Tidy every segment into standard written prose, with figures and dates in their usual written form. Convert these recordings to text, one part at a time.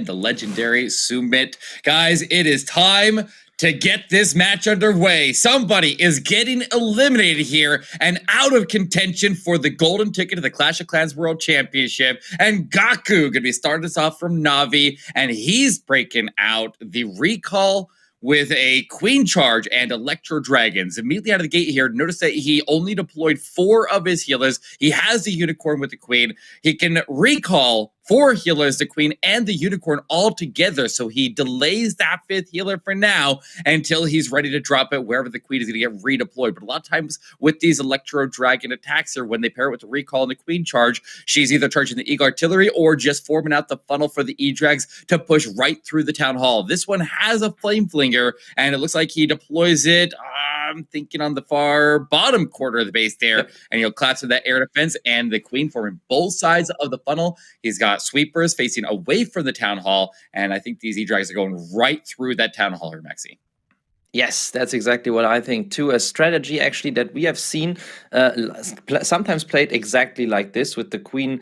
the legendary Sumit. Guys, it is time to get this match underway. Somebody is getting eliminated here and out of contention for the golden ticket to the Clash of Clans World Championship. And GAKU gonna be starting us off from NAVI, and he's breaking out the recall with a Queen Charge and Electro Dragons. Immediately out of the gate here, notice that he only deployed 4 of his healers. He has the Unicorn with the Queen. He can recall 4 healers, the Queen and the Unicorn all together. So he delays that 5th healer for now until he's ready to drop it wherever the Queen is going to get redeployed. But a lot of times with these Electro Dragon attacks here, when they pair it with the recall and the Queen Charge, she's either charging the Eagle Artillery or just forming out the funnel for the E-Drags to push right through the Town Hall. This one has a Flame Flinger, and it looks like he deploys it, I'm thinking on the far bottom quarter of the base there, and he'll collapse with that air defense, and the Queen forming both sides of the funnel. He's got sweepers facing away from the Town Hall, and I think these E-Drags are going right through that Town Hall here, Maxi. Yes, that's exactly what I think too. A strategy actually that we have seen sometimes played exactly like this, with the Queen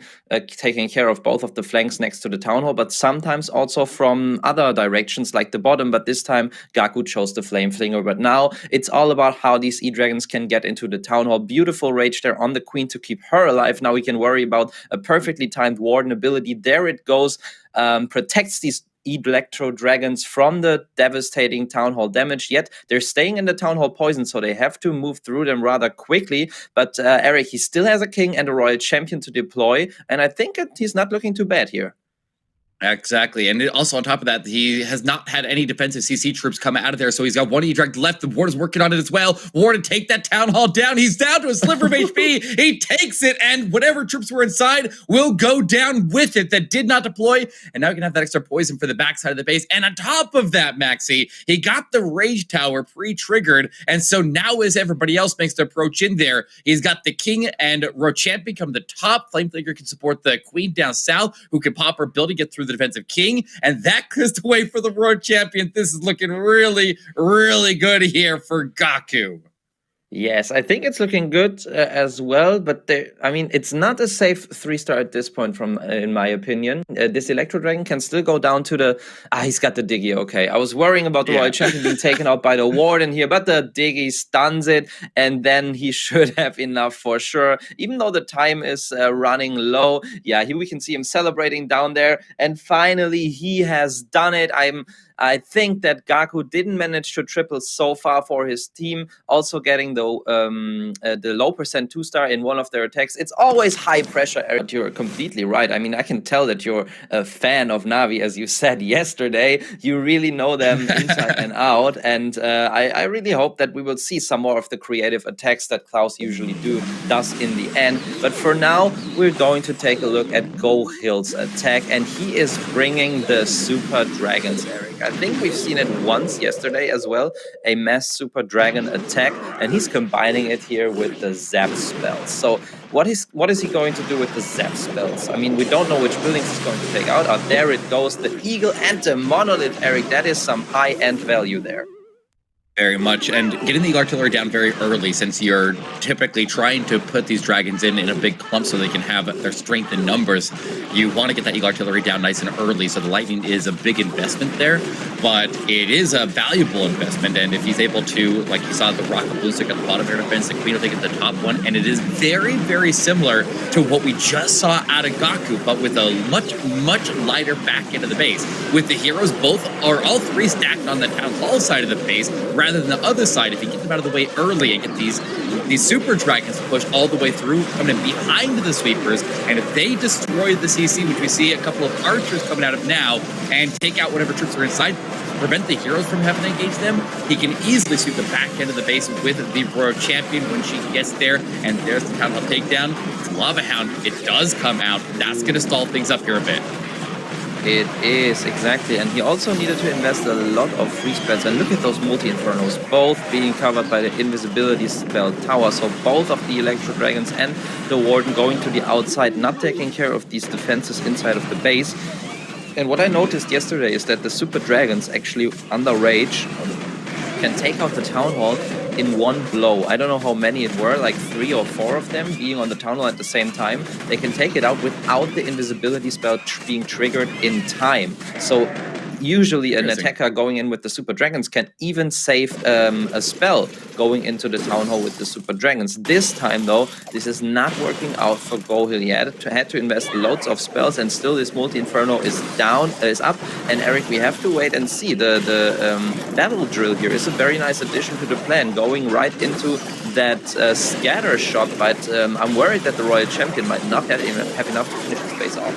taking care of both of the flanks next to the Town Hall, but sometimes also from other directions like the bottom. But this time GAKU chose the Flame Flinger. But now it's all about how these E-Dragons can get into the Town Hall. Beautiful rage there on the Queen to keep her alive. Now we can worry about a perfectly timed Warden ability. There it goes. Protects these Electro Dragons from the devastating Town Hall damage, yet they're staying in the Town Hall poison, so they have to move through them rather quickly. But Eric, he still has a King and a Royal Champion to deploy, and I think he's not looking too bad here. Exactly, and also on top of that, he has not had any defensive CC troops come out of there, so he's got one E-Drag left. The Ward is working on it as well. Warden, take that Town Hall down. He's down to a sliver of HP. He takes it, and whatever troops were inside will go down with it that did not deploy, and now you can have that extra poison for the backside of the base. And on top of that, Maxi, he got the Rage Tower pre-triggered, and so now as everybody else makes the approach in there, he's got the King and Rochamp become the top. Flame Flinger can support the Queen down south, who can pop her building, get through the defensive King, and that clears the way for the World Champion. This is looking really, really good here for GAKU. Yes, I think it's looking good as well, but I mean, it's not a safe 3-star at this point, in my opinion. This Electro Dragon can still go down to the... he's got the Diggy, okay. I was worrying about the Royal Champion being taken out by the Warden here, but the Diggy stuns it, and then he should have enough for sure. Even though the time is running low, yeah, here we can see him celebrating down there, and finally he has done it. I think that GAKU didn't manage to triple so far for his team, also getting the low percent 2-star in one of their attacks. It's always high pressure, Eric. You're completely right. I mean, I can tell that you're a fan of NAVI, as you said yesterday. You really know them inside and out, and I really hope that we will see some more of the creative attacks that KLAUS usually does in the end. But for now, we're going to take a look at GOHIL's attack, and he is bringing the Super Dragons, Eric. I think we've seen it once yesterday as well, a mass Super Dragon attack, and he's combining it here with the Zap spells. So what is he going to do with the Zap spells? I mean, we don't know which buildings he's going to take out. There it goes, the Eagle and the Monolith, Eric. That is some high-end value there. Very much, and getting the artillery down very early, since you're typically trying to put these dragons in a big clump so they can have their strength in numbers. You want to get that Eagle artillery down nice and early, so the lightning is a big investment there, but it is a valuable investment. And if he's able to, like you saw the Rocket Blue Stick at the bottom air defense, the Queen will take it the top one, and it is very, very similar to what we just saw out of GAKU, but with a much lighter back end of the base, with the heroes all three stacked on the Town Hall side of the base, rather than the other side. If you get them out of the way early and get these Super Dragons pushed all the way through, coming in behind the sweepers, and if they destroy the CC, which we see a couple of archers coming out of now, and take out whatever troops are inside, prevent the heroes from having to engage them, he can easily sweep the back end of the base with the Royal Champion when she gets there, and there's the Town Hall takedown. Lava Hound, it does come out. That's going to stall things up here a bit. It is, exactly, and he also needed to invest a lot of free spells, and look at those multi-infernos, both being covered by the invisibility spell tower, so both of the Electro Dragons and the Warden going to the outside, not taking care of these defenses inside of the base. And what I noticed yesterday is that the Super Dragons actually, under Rage, can take out the Town Hall in one blow. I don't know how many it were, like 3 or 4 of them being on the Town Hall at the same time. They can take it out without the invisibility spell being triggered in time. So usually an attacker going in with the Super Dragons can even save a spell going into the Town Hall with the Super Dragons. This time though, this is not working out for GOHIL yet. Had to invest loads of spells, and still this multi-inferno is up. And Eric, we have to wait and see. The battle drill here is a very nice addition to the plan, going right into that scatter shot, but I'm worried that the Royal Champion might not have enough to finish his base off.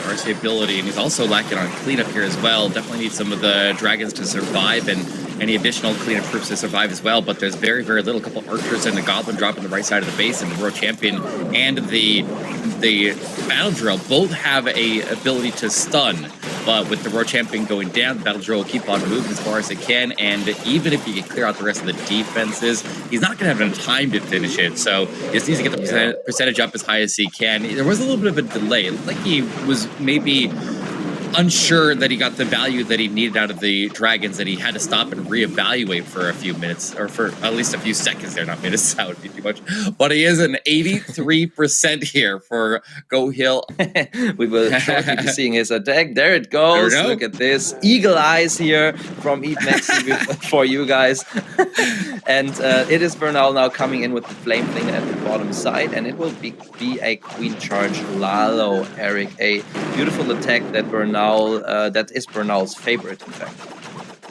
RC ability, and he's also lacking on cleanup here as well. Definitely needs some of the dragons to survive and any additional cleanup troops to survive as well, but there's very, very little. A couple archers and a goblin drop on the right side of the base, and the Royal Champion and the battle drill both have a ability to stun, but with the Royal Champion going down, the battle drill will keep on moving as far as it can, and even if he can clear out the rest of the defenses, he's not going to have enough time to finish it, so he just needs to get the percentage up as high as he can. There was a little bit of a delay. It looked like he was maybe unsure that he got the value that he needed out of the dragons, that he had to stop and reevaluate for a few minutes, or for at least a few seconds there. Not minutes, that would be too much. But he is an 83% here for GOHIL. We will shortly be seeing his attack. There it goes. Look at this. Eagle eyes here from Eat Maxi for you guys. And it is BERNAUL now coming in with the Flame Flinger at the bottom side, and it will be a Queen Charge Lalo, Eric. A beautiful attack that that is BERNAUL's favorite, in fact.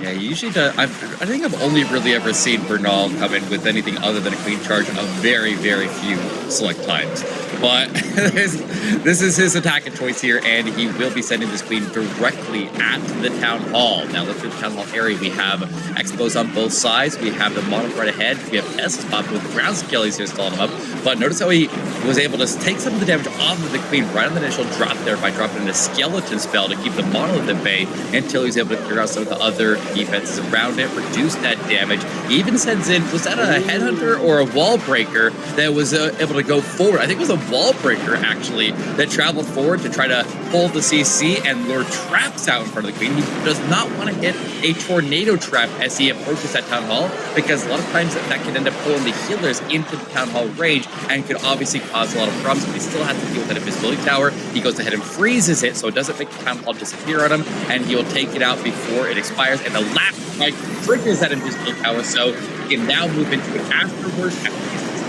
Yeah, usually I think I've only really ever seen BERNAUL come in with anything other than a Queen Charge a very, very few select times. But this is his attack of choice here, and he will be sending this Queen directly at the Town Hall. Now, look at the Town Hall area. We have Expos on both sides. We have the Mono right ahead. We have S popping with the ground skellies here stalling him up. But notice how he was able to take some of the damage off of the Queen right on the initial drop there by dropping a skeleton spell to keep the Monolith at bay until he was able to clear out some of the other defenses around it, reduce that damage. He even sends in, was that a Headhunter or a Wall Breaker that was able to go forward? I think it was a Wall Breaker, actually, that traveled forward to try to hold the CC and lure traps out in front of the Queen. He does not want to hit a Tornado Trap as he approaches that Town Hall, because a lot of times that can end up pulling the healers into the Town Hall range and could obviously cause a lot of problems. But he still has to deal with that Invisibility Tower. He goes ahead and freezes it so it doesn't make the Town Hall disappear on him, and he will take it out before it expires. And the last strike triggers that Invisibility Tower, so he can now move into it afterwards.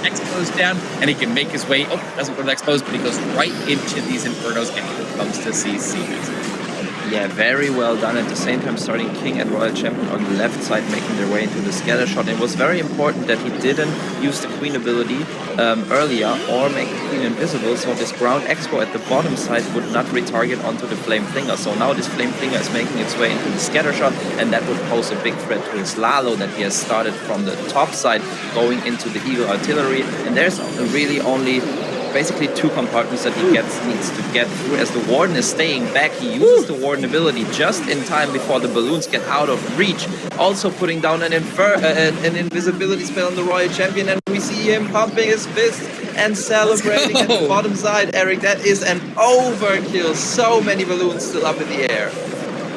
Expos down, and he can make his way. Oh, doesn't go to the Expos, but he goes right into these Infernos, and here comes to CC. Yeah, very well done. At the same time, starting King and Royal Champion on the left side, making their way into the scatter shot. It was very important that he didn't use the Queen ability earlier or make the Queen invisible, so this ground Expo at the bottom side would not retarget onto the Flame Flinger. So now this Flame Flinger is making its way into the scatter shot, and that would pose a big threat to his Lalo that he has started from the top side going into the Eagle Artillery. And there's really only basically 2 compartments that he needs to get through. As the Warden is staying back, he uses the Warden ability just in time before the balloons get out of reach. Also putting down an invisibility spell on the Royal Champion, and we see him pumping his fist and celebrating at the bottom side. Eric, that is an overkill. So many balloons still up in the air.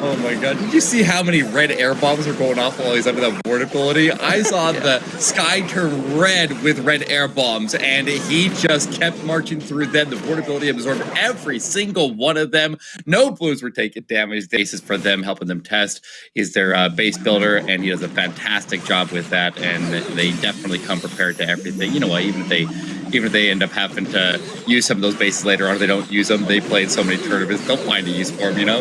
Oh my god, did you see how many red air bombs were going off while he's under that ward ability? I saw the sky turn red with red air bombs, and he just kept marching through them. The ward ability absorbed every single one of them. No blues were taking damage. This is for them, helping them test. He's their base builder, and he does a fantastic job with that, and they definitely come prepared to everything. You know what, even if they end up having to use some of those bases later on, if they don't use them, they play in so many tournaments, they'll find a use for them, you know?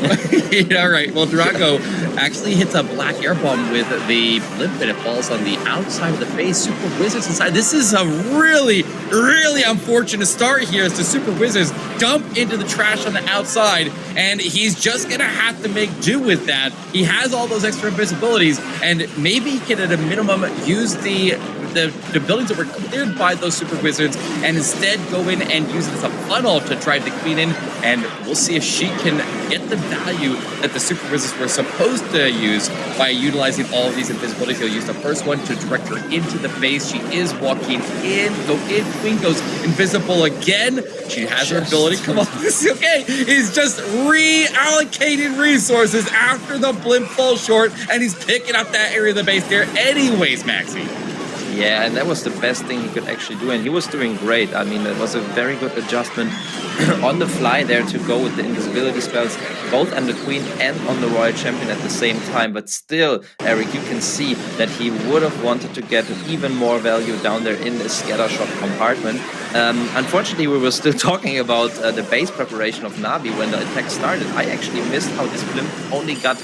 All right, well, DRAGO actually hits a black air bomb with the blimp, and it falls on the outside of the base. Super Wizards inside. This is a really, really unfortunate start here as the Super Wizards dump into the trash on the outside, and he's just gonna have to make do with that. He has all those extra invisibilities, and maybe he can, at a minimum, use the buildings that were cleared by those Super Wizards and instead go in and use it as a funnel to drive the Queen in, and we'll see if she can get the value that the Super Wizards were supposed to use by utilizing all of these invisibilities. He'll use the first one to direct her into the base. She is walking in, go in, Queen goes invisible again. She has her ability. Come on, this is okay. He's just reallocating resources after the blimp falls short, and he's picking up that area of the base there anyways, Maxi. Yeah, and that was the best thing he could actually do, and he was doing great. I mean, it was a very good adjustment on the fly there to go with the invisibility spells, both on the Queen and on the Royal Champion at the same time. But still, Eric, you can see that he would have wanted to get even more value down there in the scatter shot compartment. Unfortunately, we were still talking about the base preparation of Navi when the attack started. I actually missed how this blimp only got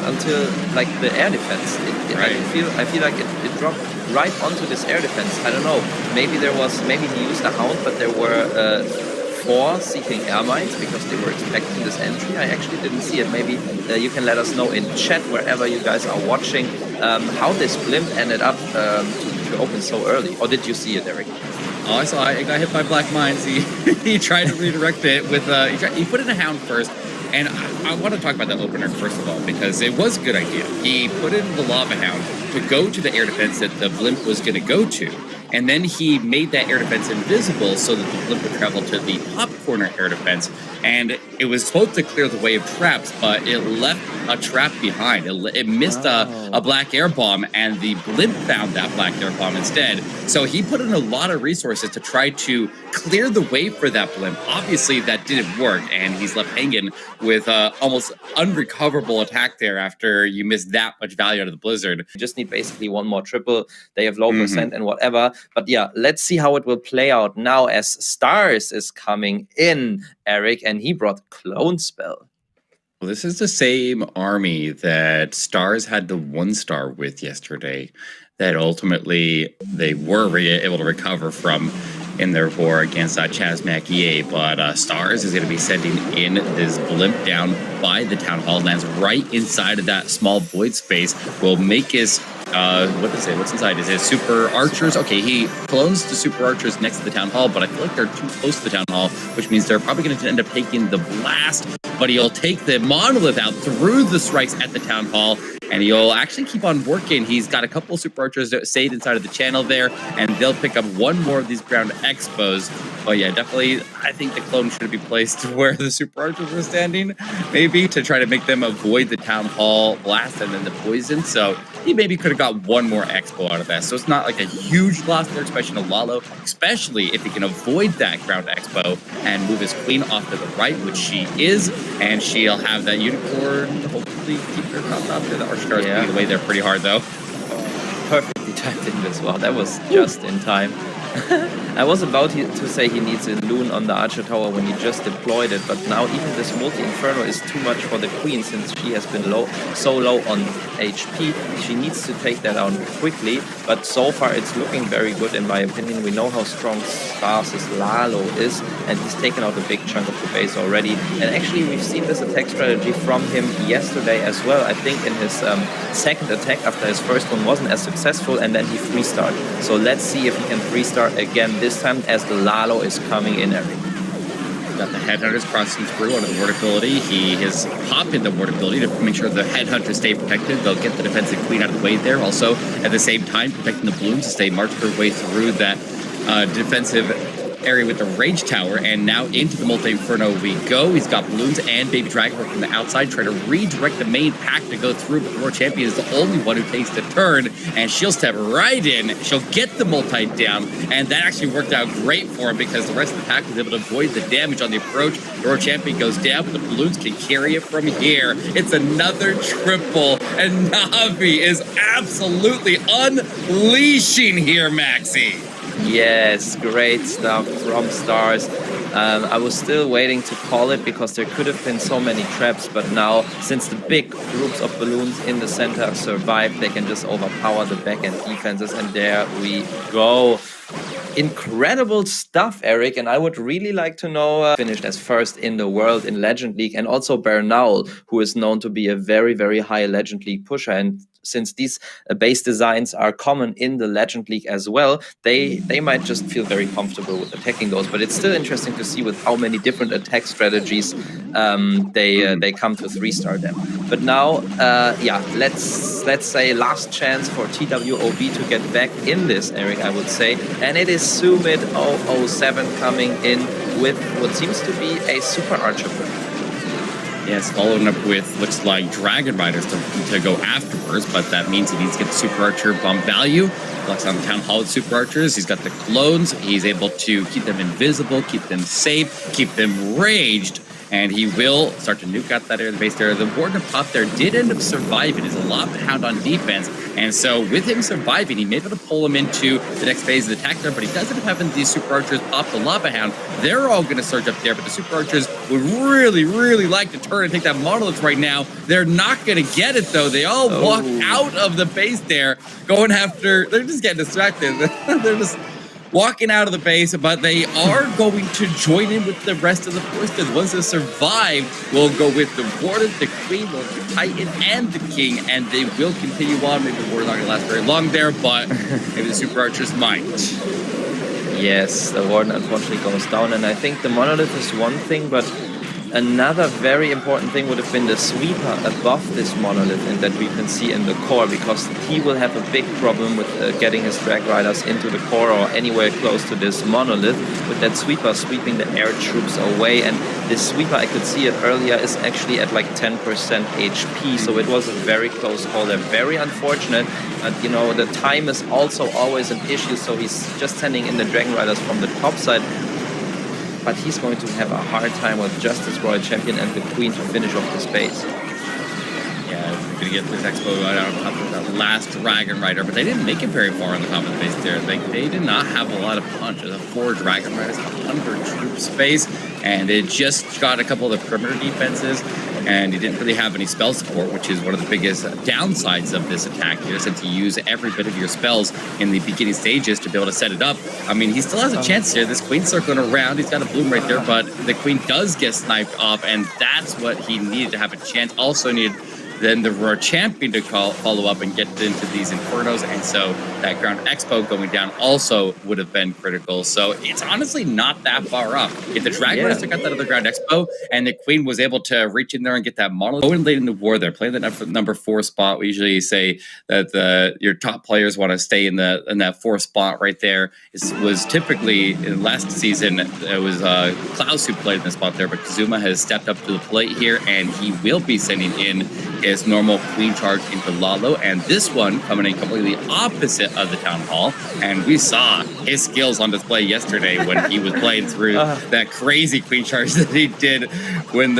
until like the air defense. I feel like it dropped right onto this air defense. I don't know. Maybe he used a hound, but there were 4 seeking air mines because they were expecting this entry. I actually didn't see it. Maybe you can let us know in chat wherever you guys are watching how this blimp ended up to open so early. Or did you see it, Eric? Oh, I saw it. It got hit by black mines. He tried to redirect it with he put in a hound first. And I want to talk about the opener first of all, because it was a good idea. He put in the Lava Hound to go to the air defense that the blimp was going to go to. And then he made that air defense invisible so that the blimp would travel to the top corner air defense. And it was supposed to clear the way of traps, but it left a trap behind. It missed a black air bomb, and the blimp found that black air bomb instead. So he put in a lot of resources to try to clear the way for that blimp. Obviously, that didn't work, and he's left hanging with almost unrecoverable attack there after you miss that much value out of the Blizzard. You just need basically one more triple. They have low percent and whatever. But yeah, let's see how it will play out now as Stars is coming in, Eric, and he brought Clone Spell. Well, this is the same army that Stars had the 1-star with yesterday that ultimately they were able to recover from in their war against Chazmac EA, but Stars is going to be sending in this blimp down by the Town Hall, lands right inside of that small void space, will make his what is it? What's inside? Is it Super Archers? Okay, he clones the Super Archers next to the Town Hall, but I feel like they're too close to the Town Hall, which means they're probably going to end up taking the blast, but he'll take the Monolith out through the strikes at the Town Hall, and he'll actually keep on working. He's got a couple of Super Archers that stayed inside of the channel there, and they'll pick up one more of these ground expos. But yeah, definitely, I think the clone should be placed where the Super Archers were standing, maybe, to try to make them avoid the Town Hall blast and then the poison. So he maybe could have got one more expo out of that. So it's not like a huge loss there, especially in Lalo, especially if he can avoid that ground expo and move his Queen off to the right, which she is, and she'll have that Unicorn to hopefully keep her top up there. The Archstars being away there pretty hard, though. Perfectly timed in as well. That was just in time. I was about to say he needs a Loon on the Archer Tower when he just deployed it, but now even this multi-inferno is too much for the Queen since she has been so low on HP. She needs to take that out quickly, but so far it's looking very good in my opinion. We know how strong Stars' Lalo is, and he's taken out a big chunk of the base already. And actually we've seen this attack strategy from him yesterday as well. I think in his second attack after his first one wasn't as successful, and then he free-started. So let's see if he can free-start again, this time as the Lalo is coming in, Eric. Got the Headhunters crossing through on the ward ability. He is popping the ward ability to make sure the Headhunters stay protected. They'll get the defensive Queen out of the way there. Also, at the same time, protecting the balloons to stay march their way through that defensive area with the Rage Tower, and now into the Multi-Inferno we go. He's got balloons and Baby Dragon from the outside, trying to redirect the main pack to go through, but the World Champion is the only one who takes the turn, and she'll step right in. She'll get the multi down, and that actually worked out great for him because the rest of the pack was able to avoid the damage on the approach. The World Champion goes down, but the balloons can carry it from here. It's another triple, and Navi is absolutely unleashing here, Maxi. Yes, great stuff from Stars. I was still waiting to call it because there could have been so many traps, but now, since the big groups of balloons in the center survived, they can just overpower the back-end defenses, and there we go. Incredible stuff, Eric, and I would really like to know, finished as first in the world in Legend League, and also BERNAUL, who is known to be a very, very high Legend League pusher, and since these base designs are common in the Legend League as well, they might just feel very comfortable with attacking those. But it's still interesting to see with how many different attack strategies they come to 3-star them. But now, yeah, let's say last chance for TWOB to get back in this, Eric, I would say. And it is Sumit 007 coming in with what seems to be a Super Archer build. Yes, following up with, looks like Dragon Riders to go afterwards, but that means he needs to get the Super Archer bump value. Looks on the Town Hall with Super Archers. He's got the clones. He's able to keep them invisible, keep them safe, keep them raged, and he will start to nuke out that area of the base there. The Warden Pop there did end up surviving. He's a Lava Hound on defense, and so with him surviving, he may be able to pull him into the next phase of the attack there, but he does end up having these Super Archers pop the Lava Hound. They're all going to surge up there, but the Super Archers would really, really like to turn and take that Monolith right now. They're not going to get it, though. They all walk out of the base there, going after... They're just getting distracted. They're just walking out of the base, but they are going to join in with the rest of the force. The ones that survive will go with the Warden, the Queen, the Titan, and the King, and they will continue on. Maybe the Warden's not going to last very long there, but maybe the Super Archers might. Yes, the Warden unfortunately goes down, and I think the Monolith is one thing, but another very important thing would have been the sweeper above this Monolith, and that we can see in the core, because he will have a big problem with getting his Drag Riders into the core or anywhere close to this Monolith, with that sweeper sweeping the air troops away. And this sweeper, I could see it earlier, is actually at like 10% HP, so it was a very close call. They're very unfortunate, but you know, the time is also always an issue, so he's just sending in the Dragon Riders from the top side. But he's going to have a hard time with Justice Royal Champion and the Queen to finish off the space. Yeah, we're going to get this Expo right on top of that last Dragon Rider, but they didn't make it very far on the top of the base there. They did not have a lot of punch. There's 4 Dragon Riders, 100 troop space, and it just got a couple of the perimeter defenses, and he didn't really have any spell support, which is one of the biggest downsides of this attack here, since you use every bit of your spells in the beginning stages to be able to set it up. I mean, he still has a chance here. This Queen's circling around. He's got a bloom right there, but the Queen does get sniped off, and that's what he needed to have a chance. Also needed then the Roar Champion to follow up and get into these Infernos, and so that Ground Expo going down also would have been critical. So it's honestly not that far off. If the Dragon Riders took out that other Ground Expo and the Queen was able to reach in there and get that Monolith, going late in the war there, playing the number 4 spot, we usually say that your top players want to stay in that 4th spot right there. It was typically, in last season, it was KLAUS who played in the spot there, but KAZUMA has stepped up to the plate here, and he will be sending in his normal Queen charge into Lalo, and this one coming in completely opposite of the Town Hall. And we saw his skills on display yesterday when he was playing through that crazy Queen charge that he did with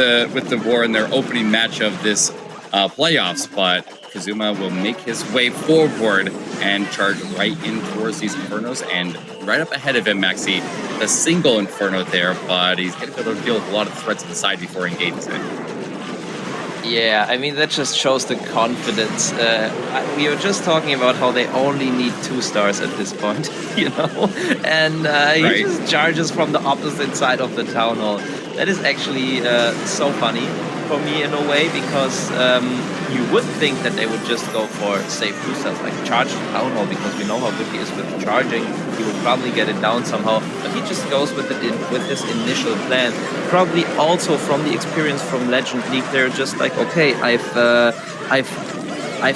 the war in their opening match of this playoffs. But KAZUMA will make his way forward and charge right in towards these Infernos, and right up ahead of him, Maxi, a single Inferno there, but he's going to be able to deal with a lot of threats to the side before he engages it. Yeah, I mean, that just shows the confidence. We were just talking about how they only need 2 stars at this point, you know? And he just charges from the opposite side of the Town Hall. That is actually so funny for me in a way, because you would think that they would just go for safe 2 stars, like charge the Town Hall, because we know how good he is with charging. He would probably get it down somehow, but he just goes with it with his initial plan. Probably also from the experience from Legend League, they're just like, okay, I've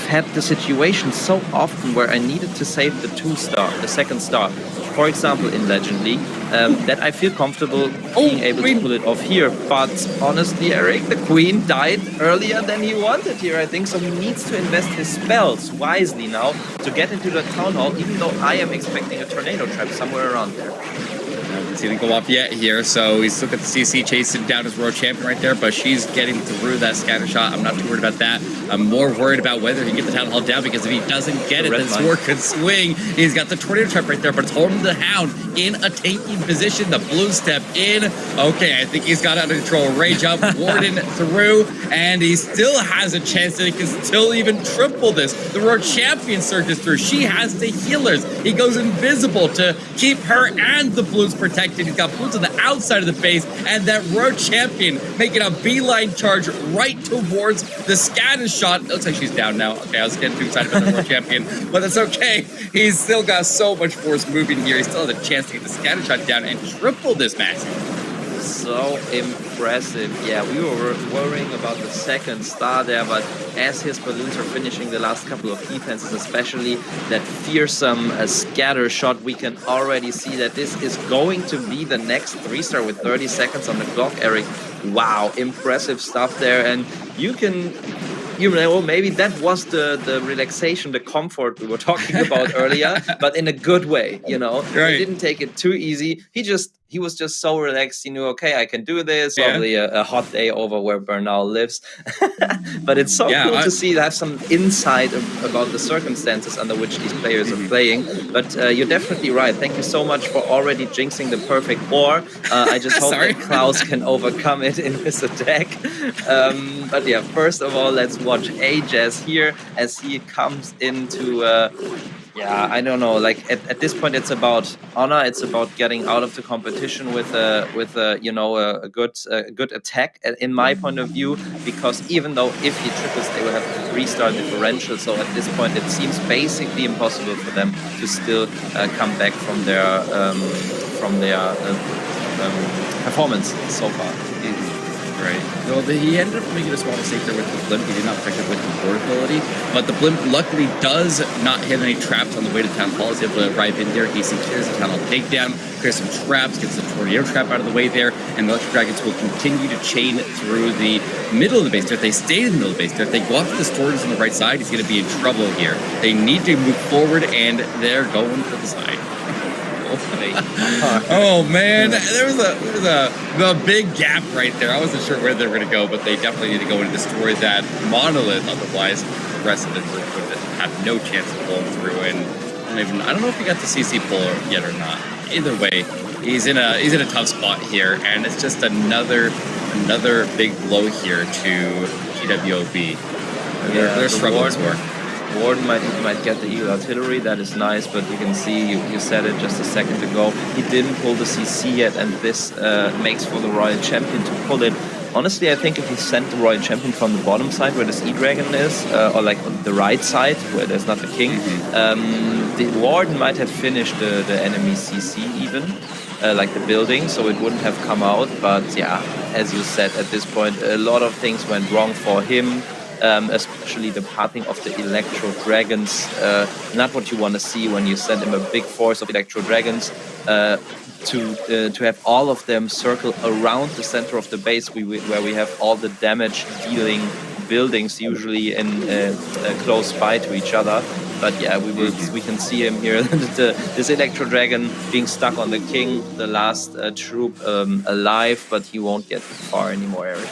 had the situation so often where I needed to save the 2nd star. For example, in Legend League, that I feel comfortable being able to pull it off here. But honestly, Eric, the Queen died earlier than he wanted here, I think. So he needs to invest his spells wisely now to get into the Town Hall, even though I am expecting a Tornado Trap somewhere around there. He didn't go off yet here, so he's still got the CC chasing down his Royal Champion right there, but she's getting through that scatter shot. I'm not too worried about that. I'm more worried about whether he can get the Town Hall down, because if he doesn't get it, then Sword could swing. He's got the Tornado Trap right there, but it's holding the Hound in a tanking position. The blue step in. Okay, I think he's got it under control. Rage up, Warden through, and he still has a chance that he can still even triple this. The Royal Champion surges through. She has the healers. He goes invisible to keep her and the blues protected. protected. He's got boots on the outside of the base, and that Roar Champion making a beeline charge right towards the scatter shot. It looks like she's down now. Okay, I was getting too excited about the Roar Champion, but that's okay. He's still got so much force moving here. He still has a chance to get the scatter shot down and triple this match. So impressive. Yeah, we were worrying about the second star there, but as his balloons are finishing the last couple of defenses, especially that fearsome scatter shot, we can already see that this is going to be the next 3-star with 30 seconds on the clock, Eric. Wow, impressive stuff there. And you can... You know, maybe that was the relaxation, the comfort we were talking about earlier, but in a good way, you know. Right. He didn't take it too easy. He was just so relaxed. He knew, okay, I can do this. Yeah. Probably a hot day over where BERNAUL lives. But it's so cool to see, to have some insight about the circumstances under which these players are playing. But you're definitely right. Thank you so much for already jinxing the perfect war. I just hope that KLAUS can overcome it in his attack. But yeah, first of all, let's watch AIJAZ here as he comes into... yeah, I don't know. Like at this point, it's about honor. It's about getting out of the competition with a you know, a good attack. In my point of view, because even though if he triples, they will have a 3-star differential. So at this point, it seems basically impossible for them to still come back from their performance so far. Right. Well, he ended up making a small mistake there with the blimp. He did not pick it with the portability, but the blimp luckily does not hit any traps on the way to Town Hall. He's able to arrive in there. He secures the Town Hall takedown, clears some traps, gets the tornado trap out of the way there, and the Electro Dragons will continue to chain through the middle of the base there. If they stay in the middle of the base there, if they go after the storages on the right side, he's going to be in trouble here. They need to move forward, and they're going for the side. Oh man, there was a big gap right there. I wasn't sure where they were going to go, but they definitely need to go and destroy that monolith. Otherwise, the rest of the group would have no chance of pulling through. And I don't know if he got the CC pull yet or not. Either way, he's in a tough spot here, and it's just another big blow here to TWOB. They're struggling more. Warden might get the Eagle Artillery, that is nice, but you can see, you said it just a second ago, he didn't pull the CC yet, and this makes for the Royal Champion to pull it. Honestly, I think if he sent the Royal Champion from the bottom side where this E-Dragon is, or like on the right side where there's not the King, the Warden might have finished the enemy CC even, like the building, so it wouldn't have come out. But yeah, as you said, at this point, a lot of things went wrong for him. Especially the pathing of the Electro Dragons, not what you want to see when you send him a big force of Electro Dragons. To have all of them circle around the center of the base, where we have all the damage dealing buildings usually in close by to each other. But yeah, we can see him here. This Electro Dragon being stuck on the King, the last troop alive, but he won't get far anymore, Eric.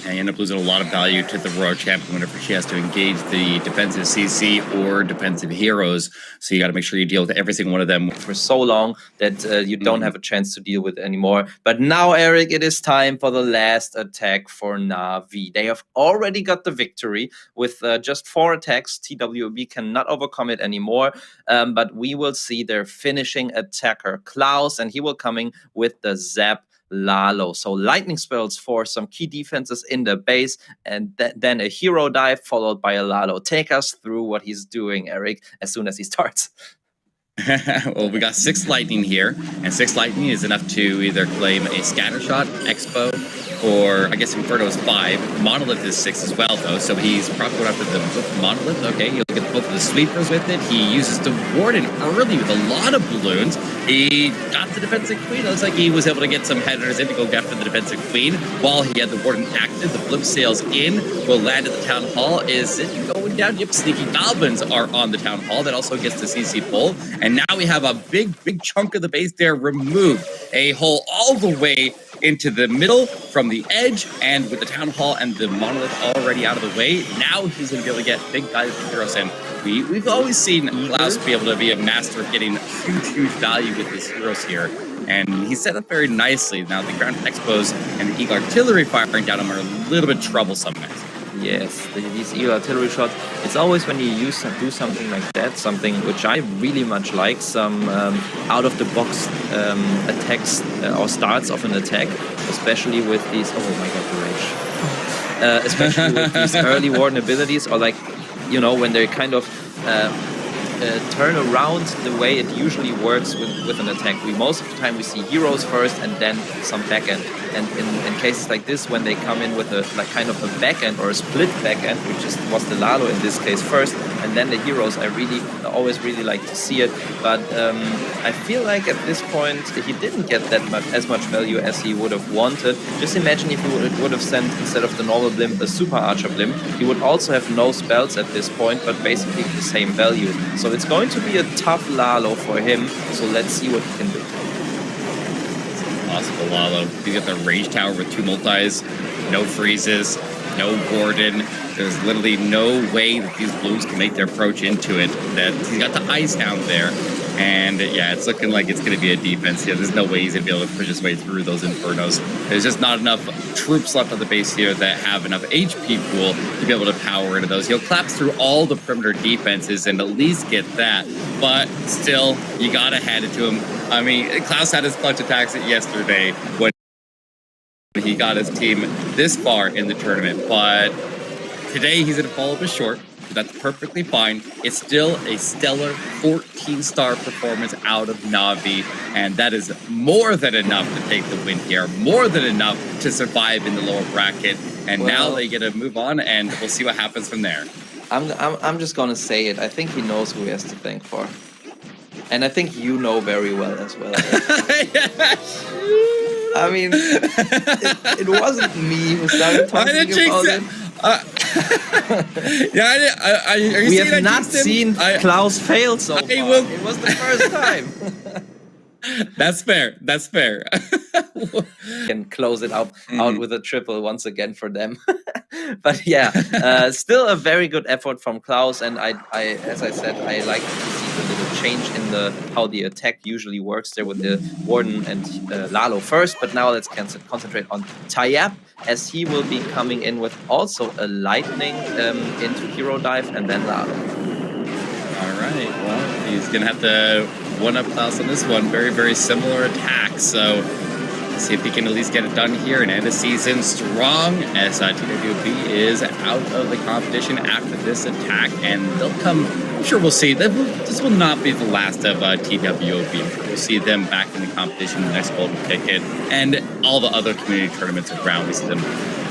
And you end up losing a lot of value to the Royal Champion whenever she has to engage the defensive CC or defensive heroes. So you got to make sure you deal with every single one of them for so long that you don't have a chance to deal with it anymore. But now, Eric, it is time for the last attack for NAVI. They have already got the victory with just 4 attacks. TWOB cannot overcome it anymore. But we will see their finishing attacker, KLAUS, and he will coming with the Zap Lalo. So lightning spells for some key defenses in the base, and then a hero dive followed by a Lalo. Take us through what he's doing, Eric, as soon as he starts. Well, we got 6 lightning here, and 6 lightning is enough to either claim a scatter shot, expo, or I guess Inferno is 5. Monolith is 6 as well, though, so he's probably going after the Monolith. Okay, you'll get both of the sweepers with it. He uses the Warden early with a lot of balloons. He got the defensive queen. It looks like he was able to get some headers in to go after the defensive queen while he had the Warden active. The blimp sails in, will land at the Town Hall. Is it going down? Yep, sneaky goblins are on the Town Hall. That also gets the CC pull. And now we have a big chunk of the base there removed. A hole all the way into the middle from the edge, and with the Town Hall and the Monolith already out of the way, now he's going to be able to get big value from heroes. And we've always seen KLAUS be able to be a master of getting huge value with his heroes here. And he set up very nicely. Now the ground expos and the Eagle Artillery firing down him are a little bit troublesome. Yes, these eagle artillery shots. It's always when you do something like that, something which I really much like, some out-of-the-box attacks or starts of an attack, especially with these. Oh my god, the rage! Especially with these early warden abilities, or like, you know, when they kind of turn around the way it usually works with an attack. Most of the time we see heroes first and then some backend. And in cases like this, when they come in with a like kind of a backend or a split backend, which was the Lalo in this case first, and then the heroes, I always really like to see it. But I feel like at this point he didn't get as much value as he would have wanted. Just imagine if he would have sent, instead of the normal blimp, a super archer blimp. He would also have no spells at this point, but basically the same value. So it's going to be a tough Lalo for him. So let's see what he can do. Possible Lalo. He's got the rage tower with 2 multis, no freezes, no warden. There's literally no way that these blues can make their approach into it. That he's got the ice down there, and yeah, it's looking like it's going to be a defense here. There's no way he's going to be able to push his way through those infernos. There's just not enough troops left on the base here that have enough HP pool to be able to power into those. He'll collapse through all the perimeter defenses and at least get that, but still, you got to hand it to him. I mean, KLAUS had his clutch attacks yesterday when he got his team this far in the tournament, but today he's going to fall a bit short. That's perfectly fine. It's still a stellar 14-star performance out of NAVI, and that is more than enough to take the win here, more than enough to survive in the lower bracket, and now they get to move on, and we'll see what happens from there. I'm just going to say it. I think he knows who he has to thank for. And I think you know very well as well. I mean, it wasn't me who started talking about it. Yeah, we have not seen KLAUS fail so far. It was the first time. That's fair. That's fair. Can close it out with a triple once again for them. But yeah, still a very good effort from KLAUS, and I as I said, I like to see the little change in how the attack usually works there with the Warden and Lalo first. But now let's concentrate on TAYYAB, as he will be coming in with also a lightning into hero dive and then Lalo. All right, well, he's gonna have to one-up KLAUS on this one. Very, very similar attack. So let's see if he can at least get it done here and end the season strong, as TWB is out of the competition after this attack, and they'll come. I'm sure we'll see. This will not be the last of TWB. We'll see them back in the competition, the next golden ticket, and all the other community tournaments around. We see them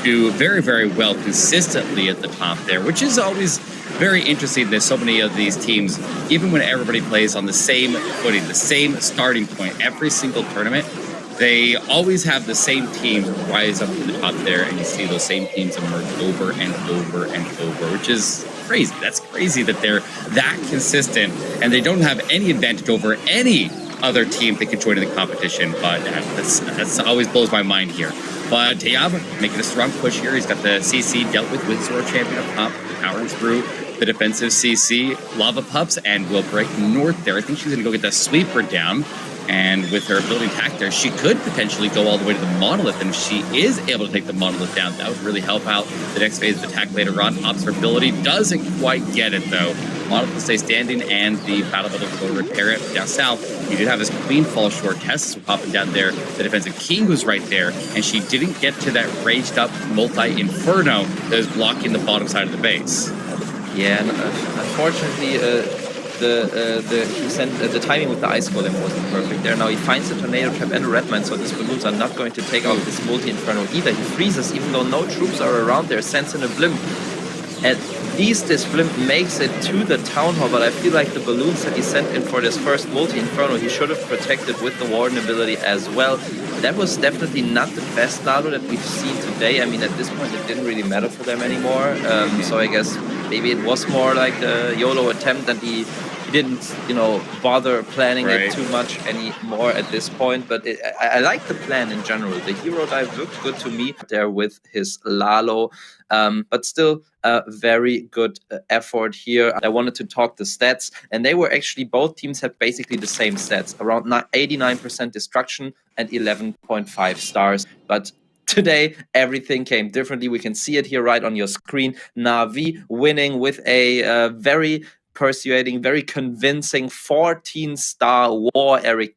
do very, very well consistently at the top there, which is always very interesting. There's so many of these teams, even when everybody plays on the same footing, the same starting point, every single tournament, they always have the same teams rise up to the top there, and you see those same teams emerge over and over and over, which is crazy. That's crazy that they're that consistent, and they don't have any advantage over any other team that can join in the competition. But that's always blows my mind here. But TAYYAB making a strong push here. He's got the CC dealt with Sword Champion up top, powering through the defensive CC, Lava Pups, and will break north there. I think she's going to go get the sweeper down. And with her ability attack there, she could potentially go all the way to the Monolith. And if she is able to take the Monolith down, that would really help out the next phase of attack later on. Observability doesn't quite get it, though. Monolith will stay standing, and the Battle Builder will repair it. Down south, you did have his Queen fall short. Tests were popping down there. The defensive King was right there, and she didn't get to that raged up multi-inferno that was blocking the bottom side of the base. Yeah, and unfortunately, the timing with the Ice Golem wasn't perfect there. Now he finds the Tornado Trap and a Redmine, so these balloons are not going to take out this multi-inferno either. He freezes, even though no troops are around there, sends in a blimp. At least this blimp makes it to the Town Hall, but I feel like the balloons that he sent in for this first multi-inferno, he should have protected with the Warden ability as well. That was definitely not the best Lalo that we've seen today. I mean, at this point, it didn't really matter for them anymore. So I guess maybe it was more like a YOLO attempt, and he didn't, you know, bother planning it too much anymore at this point. But I like the plan in general. The hero dive looked good to me there with his Lalo, but still a very good effort here. I wanted to talk the stats, and they were actually, both teams had basically the same stats, around 89% destruction and 11.5 stars. But today everything came differently. We can see it here right on your screen. NAVI winning with a very persuading, very convincing 14-star War Eric